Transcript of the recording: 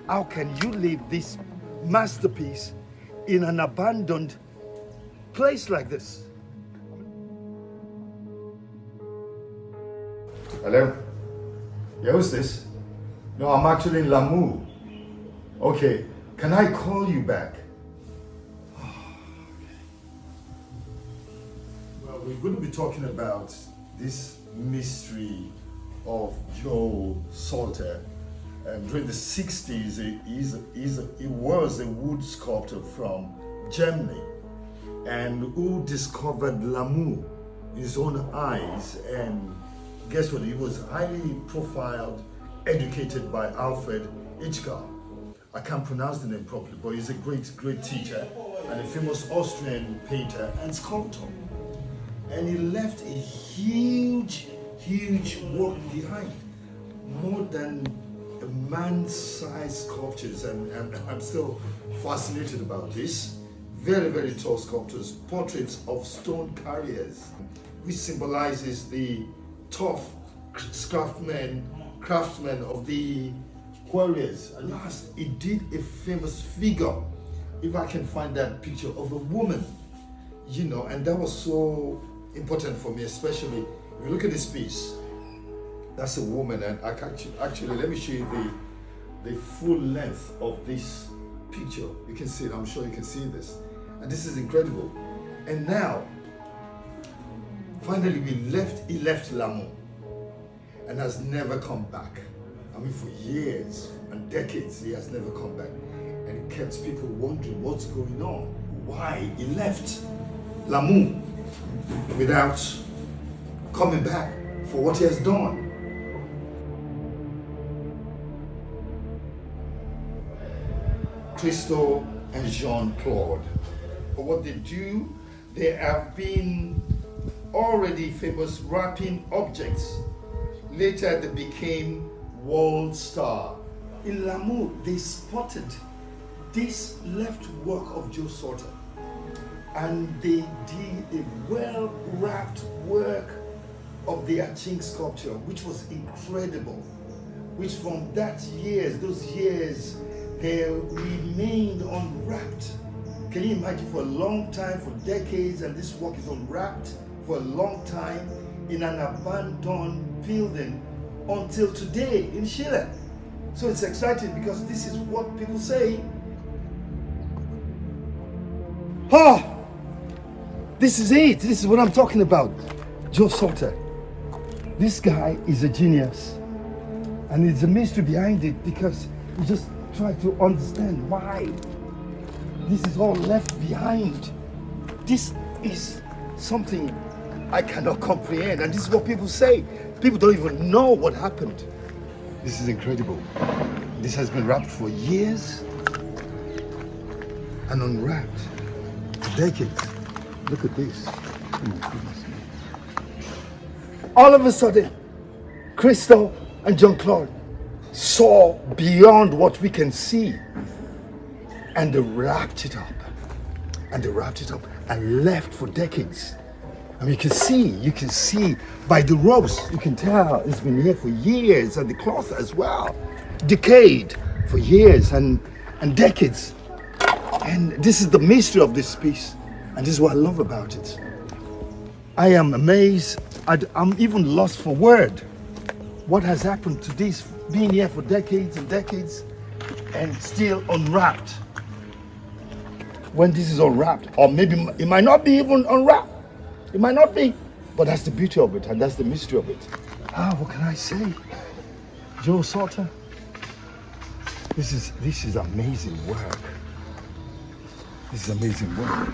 How can you leave this masterpiece in an abandoned place like this? Hello? Yeah, who's this? No, I'm actually in Lamu. Okay, can I call you back? Well, we're going to be talking about this mystery of Joe Salter. During the 60s, he was a wood sculptor from Germany, and who discovered Lamu in his own eyes. And guess what? He was highly profiled, educated by Alfred Hitchcock. I can't pronounce the name properly, but he's a great teacher and a famous Austrian painter and sculptor. And he left a huge work behind, more than a man-sized sculptures, and I'm still fascinated about this. Very tall sculptures, portraits of stone carriers, which symbolizes the tough craftsmen of the warriors. And last, he did a famous figure, if I can find that picture, of a woman, you know, and that was so important for me, especially if you look at this piece. That's a woman, and I can actually let me show you the full length of this picture. You can see it. I'm sure you can see this, and this is incredible. And now, finally, he left Lamu, and has never come back. I mean, for years and decades, he has never come back, and it kept people wondering what's going on, why he left Lamu without coming back for what he has done. Christo and Jeanne-Claude. For what they do, they have been already famous wrapping objects. Later they became world star. In Lamu, they spotted this left work of Joe Salter, and they did a well-wrapped work of the Aching sculpture, which was incredible, which from those years, they remained unwrapped. Can you imagine, for a long time, for decades, and this work is unwrapped for a long time in an abandoned building until today in Chile. So it's exciting because this is what people say. Oh, this is it. This is what I'm talking about. Joe Salter. This guy is a genius. And it's a mystery behind it, because you just try to understand why this is all left behind. This is something I cannot comprehend, and this is what people say. People don't even know what happened. This is incredible. This has been wrapped for years and unwrapped for decades. Look at this. Oh my goodness. All of a sudden, Christo and Jeanne-Claude saw beyond what we can see, and they wrapped it up, and left for decades. I mean, you can see by the ropes, you can tell it's been here for years, and the cloth as well, decayed for years and decades. And this is the mystery of this piece, and this is what I love about it. I am amazed. I'm even lost for word. What has happened to this, being here for decades and decades, and still unwrapped? When this is unwrapped, or maybe it might not be even unwrapped. It might not be, but that's the beauty of it, and that's the mystery of it. What can I say? Joe Salter, this is amazing work. This is amazing work.